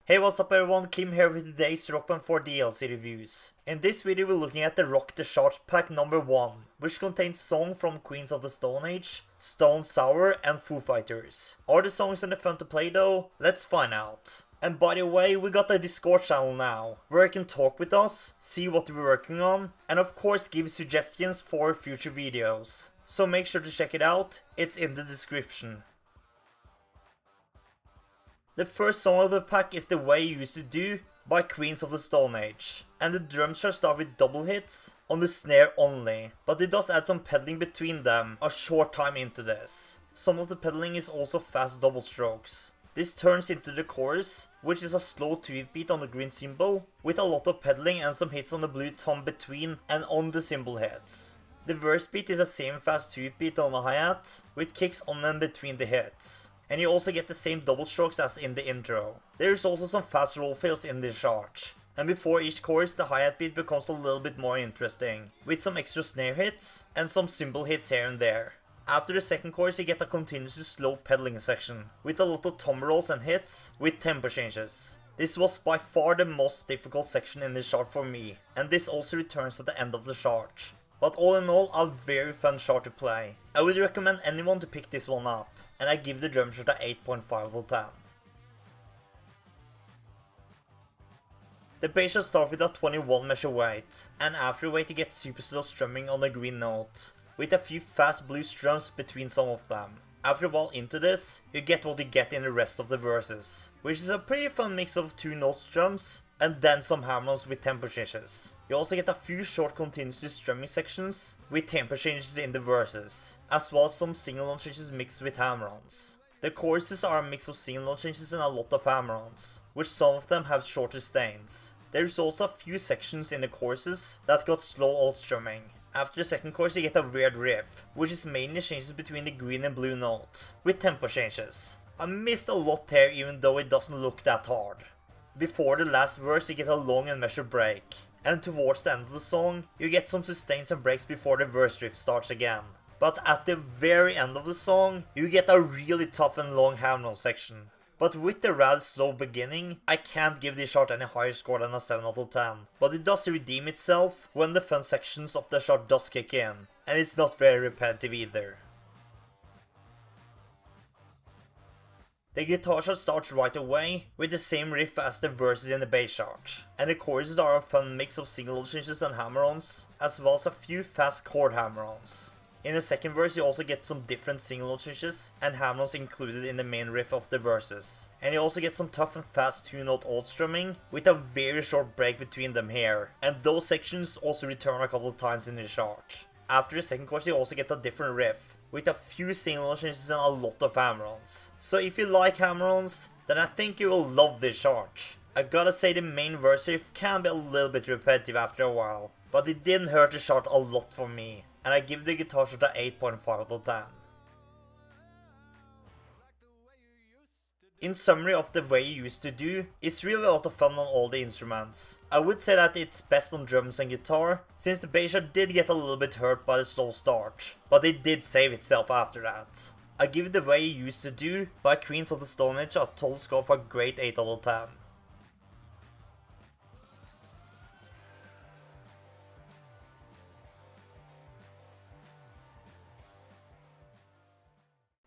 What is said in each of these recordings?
Hey, what's up everyone, Kim here with today's Rock Band 4 DLC reviews. In this video we're looking at the Rock the Charts pack number 1, which contains songs from Queens of the Stone Age, Stone Sour and Foo Fighters. Are the songs any fun to play though? Let's find out. And by the way, we got a Discord channel now, where you can talk with us, see what we're working on, and of course give suggestions for future videos. So make sure to check it out, it's in the description. The first song of the pack is The Way You Used to Do by Queens of the Stone Age, and the drums shall start with double hits on the snare only, but it does add some pedaling between them a short time into this. Some of the pedaling is also fast double strokes. This turns into the chorus, which is a slow 2-hit beat on the green cymbal, with a lot of pedaling and some hits on the blue tom between and on the cymbal heads. The verse beat is the same fast 2-hit beat on the hi-hat, with kicks on and between the hits. And you also get the same double strokes as in the intro. There is also some fast roll fills in this chart. And before each chorus the hi-hat beat becomes a little bit more interesting, with some extra snare hits and some cymbal hits here and there. After the second chorus you get a continuously slow pedaling section, with a lot of tom rolls and hits, with tempo changes. This was by far the most difficult section in this chart for me, and this also returns at the end of the chart. But all in all, a very fun chart to play. I would recommend anyone to pick this one up, and I give the drum shot a 8.5 out of 10. The bass shall start with a 21 measure weight, and after weight you get super slow strumming on the green note, with a few fast blue strums between some of them. After a while into this, you get what you get in the rest of the verses, which is a pretty fun mix of 2-note strums, and then some hammer-ons with tempo changes. You also get a few short continuously strumming sections with tempo changes in the verses, as well as some single-note changes mixed with hammer-ons. The choruses are a mix of single-note changes and a lot of hammer-ons, which some of them have shorter stains. There is also a few sections in the choruses that got slow out strumming. After the second chorus you get a weird riff, which is mainly changes between the green and blue notes, with tempo changes. I missed a lot here even though it doesn't look that hard. Before the last verse you get a long and measured break, and towards the end of the song you get some sustains and breaks before the verse riff starts again. But at the very end of the song you get a really tough and long hammer-on section. But with the rather slow beginning, I can't give this chart any higher score than a 7 out of 10. But it does redeem itself when the fun sections of the chart does kick in, and it's not very repetitive either. The guitar chart starts right away with the same riff as the verses in the bass chart, and the choruses are a fun mix of single changes and hammer-ons, as well as a few fast chord hammer-ons. In the second verse you also get some different single changes and hammer-ons included in the main riff of the verses. And you also get some tough and fast 2-note alt strumming with a very short break between them here, and those sections also return a couple of times in the chart. After the second chorus you also get a different riff, with a few single changes and a lot of hammer-ons. So if you like hammer-ons, then I think you will love this chart. I gotta say the main verse riff can be a little bit repetitive after a while, but it didn't hurt the chart a lot for me, and I give the guitar shot a 8.5 out of 10. In summary of The Way You Used to Do, it's really a lot of fun on all the instruments. I would say that it's best on drums and guitar, since the bass shot did get a little bit hurt by the slow start, but it did save itself after that. I give The Way You Used to Do by Queens of the Stone Age a total score of a great 8 out of 10.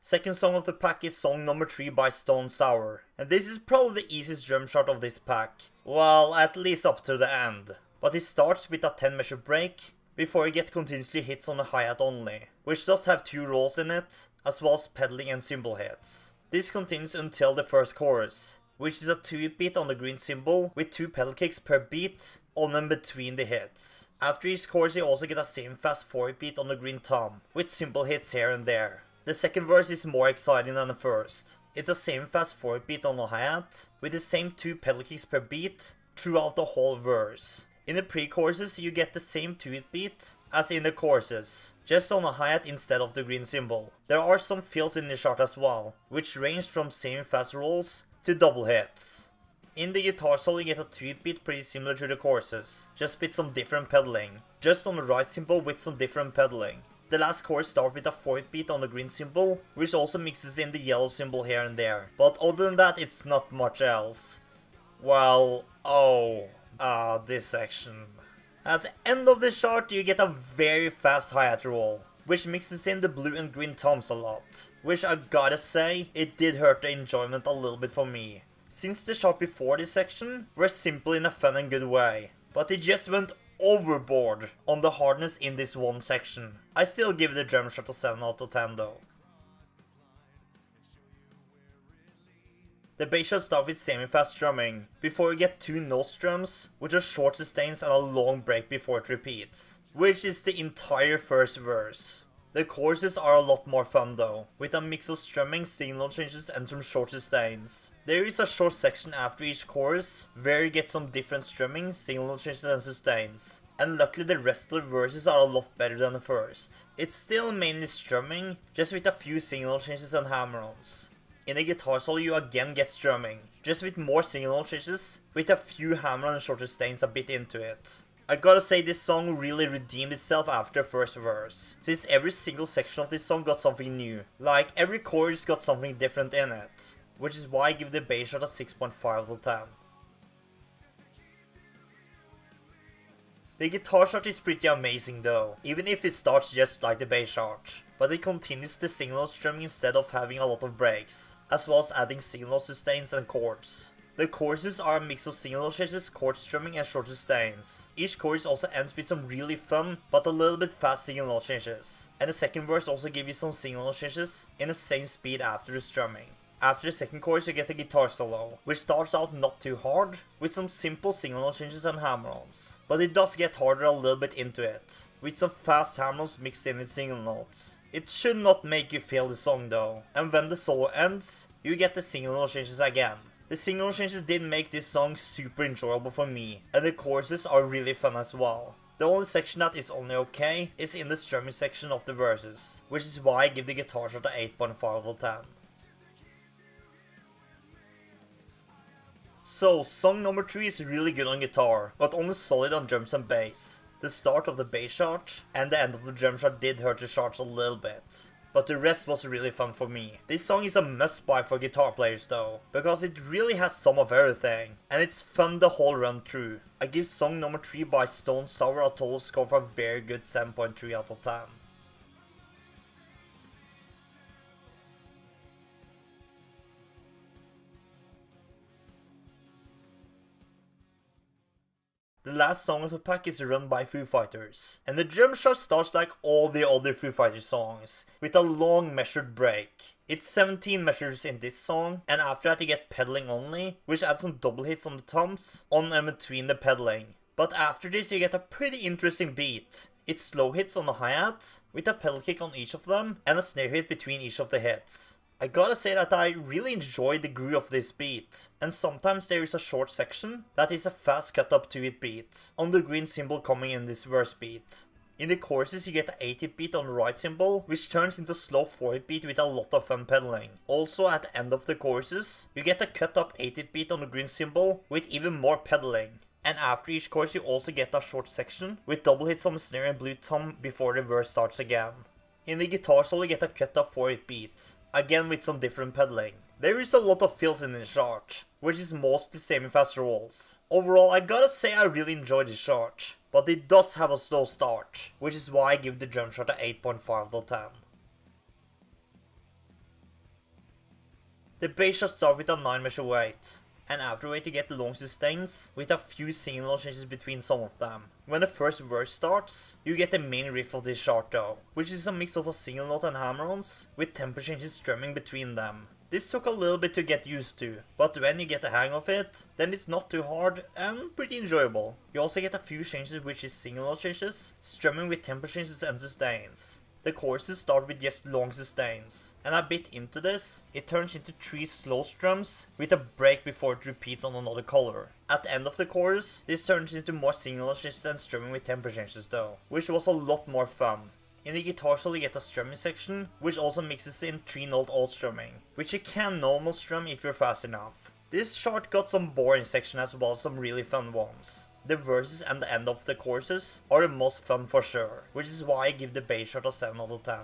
Second song of the pack is song number 3 by Stone Sour, and this is probably the easiest drum chart of this pack, well, at least up to the end. But it starts with a 10 measure break, before you get continuously hits on the hi-hat only, which does have 2 rolls in it, as well as pedaling and cymbal hits. This continues until the first chorus, which is a 2-hit beat on the green cymbal with 2 pedal kicks per beat on and between the hits. After each chorus you also get a same fast 4-hit beat on the green tom, with cymbal hits here and there. The second verse is more exciting than the first. It's the same fast 4-hit beat on the hi-hat, with the same 2 pedal kicks per beat throughout the whole verse. In the pre-choruses you get the same 2-hit beat as in the choruses, just on the hi-hat instead of the green cymbal. There are some fills in the chart as well, which range from same fast rolls to double hits. In the guitar solo you get a 2-hit beat pretty similar to the choruses, just with some different pedaling, just on the right cymbal with some different pedaling. The last chorus starts with a 4-hit beat on the green cymbal, which also mixes in the yellow cymbal here and there, but other than that it's not much else. Well, this section. At the end of the chart, you get a very fast hi-hat roll, which mixes in the blue and green toms a lot, which I gotta say, it did hurt the enjoyment a little bit for me, since the chart before this section were simple in a fun and good way, but it just went overboard on the hardness in this one section. I still give the drum shot a 7 out of 10 though. The bass shall start with semi-fast strumming, before you get 2 note strums, which are short sustains and a long break before it repeats, which is the entire first verse. The choruses are a lot more fun though, with a mix of strumming, signal changes and some short sustains. There is a short section after each chorus, where you get some different strumming, signal changes and sustains. And luckily the rest of the verses are a lot better than the first. It's still mainly strumming, just with a few signal changes and hammer-ons. In the guitar solo you again get strumming, just with more signal changes, with a few hammer and short sustains a bit into it. I gotta say this song really redeemed itself after the first verse, since every single section of this song got something new, like every chorus got something different in it, which is why I give the bass shot a 6.5 out of 10. The guitar shot is pretty amazing though, even if it starts just like the bass shot, but it continues the signal strumming instead of having a lot of breaks, as well as adding signal sustains and chords. The choruses are a mix of signal changes, chord strumming and short sustains. Each chorus also ends with some really fun, but a little bit fast signal changes. And the second verse also gives you some signal changes in the same speed after the strumming. After the second chorus you get a guitar solo, which starts out not too hard, with some simple signal changes and hammer-ons. But it does get harder a little bit into it, with some fast hammer-ons mixed in with single notes. It should not make you feel the song though, and when the solo ends, you get the signal changes again. The signal changes did make this song super enjoyable for me, and the choruses are really fun as well. The only section that is only okay is in the strumming section of the verses, which is why I give the guitar shot a 8.5 out of 10. So, song number 3 is really good on guitar, but only solid on drums and bass. The start of the bass shot and the end of the drum shot did hurt the charts a little bit, but the rest was really fun for me. This song is a must buy for guitar players though, because it really has some of everything, and it's fun the whole run through. I give song number 3 by Stone Sour a total score for a very good 7.3 out of 10. The last song of the pack is run by Foo Fighters, and the drum shot starts like all the other Foo Fighters songs, with a long measured break. It's 17 measures in this song, and after that you get pedaling only, which adds some double hits on the toms, on and between the pedaling. But after this you get a pretty interesting beat. It's slow hits on the hi-hat, with a pedal kick on each of them, and a snare hit between each of the hits. I gotta say that I really enjoy the groove of this beat, and sometimes there is a short section that is a fast cut up 2-hit beat, on the green cymbal coming in this verse beat. In the choruses you get an 8-hit beat on the right cymbal, which turns into slow 4-hit beat with a lot of fun pedaling. Also at the end of the choruses, you get a cut up 8-hit beat on the green cymbal with even more pedaling. And after each chorus you also get a short section with double hits on the snare and blue tom before the verse starts again. In the guitar solo you get a cut up 4-hit beat, again with some different pedaling. There is a lot of fills in this chart, which is mostly semi-fast rolls. Overall I gotta say I really enjoyed this chart, but it does have a slow start, which is why I give the drum shot a 8.5 out of 10. The bass shot starts with a 9 measure weight, and afterward you get long sustains with a few signal changes between some of them. When the first verse starts, you get the main riff of this chart though, which is a mix of a single note and hammer-ons, with tempo changes strumming between them. This took a little bit to get used to, but when you get the hang of it, then it's not too hard and pretty enjoyable. You also get a few changes which is single note changes, strumming with tempo changes and sustains. The choruses start with just long sustains, and a bit into this, it turns into 3 slow strums with a break before it repeats on another color. At the end of the chorus, this turns into more single changes and strumming with tempo changes though, which was a lot more fun. In the guitar solo you get a strumming section, which also mixes in 3-note alt strumming, which you can normal strum if you're fast enough. This chart got some boring section as well as some really fun ones. The verses and the end of the choruses are the most fun for sure, which is why I give the bass shot a 7 out of 10.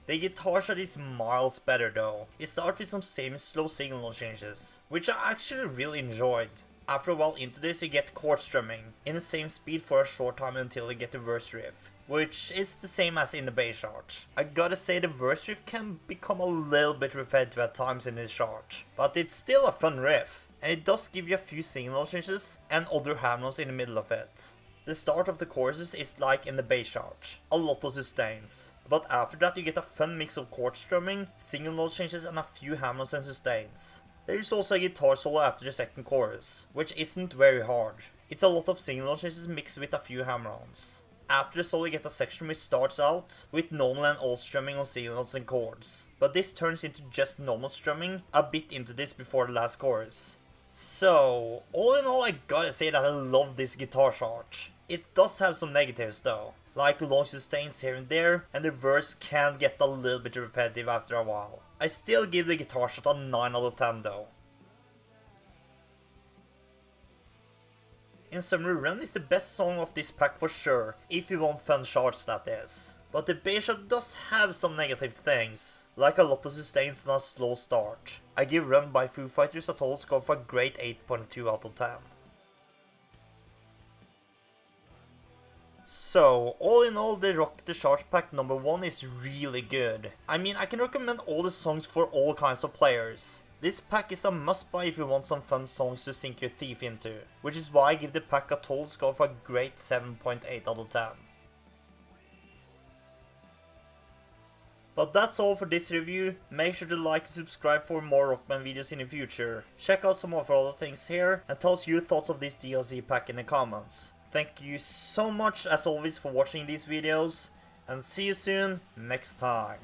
The guitar shot is miles better though. It starts with some semi-slow signal changes, which I actually really enjoyed. After a while into this you get chord strumming, in the same speed for a short time until you get the verse riff, which is the same as in the bass chart. I gotta say the verse riff can become a little bit repetitive at times in this chart, but it's still a fun riff, and it does give you a few signal changes and other ham-notes in the middle of it. The start of the choruses is like in the bass chart, a lot of sustains, but after that you get a fun mix of chord strumming, signal note changes and a few ham-notes and sustains. There is also a guitar solo after the second chorus, which isn't very hard. It's a lot of signal note changes mixed with a few hammer-ons. After the solo you get a section which starts out with normal and alt strumming on signal notes and chords, but this turns into just normal strumming a bit into this before the last chorus. So, all in all I gotta say that I love this guitar chart. It does have some negatives though, like long sustains here and there, and the verse can get a little bit repetitive after a while. I still give the guitar shot a 9 out of 10 though. In summary, Run is the best song of this pack for sure, if you want fun charts that is. But the bass shot does have some negative things, like a lot of sustains and a slow start. I give Run by Foo Fighters a total score of a great 8.2 out of 10. So, all in all, the Rock the Charge pack number 1 is really good. I mean, I can recommend all the songs for all kinds of players. This pack is a must buy if you want some fun songs to sink your teeth into, which is why I give the pack a total score of a great 7.8 out of 10. But that's all for this review. Make sure to like and subscribe for more Rockman videos in the future. Check out some of our other things here and tell us your thoughts of this DLC pack in the comments. Thank you so much as always for watching these videos, and see you soon next time.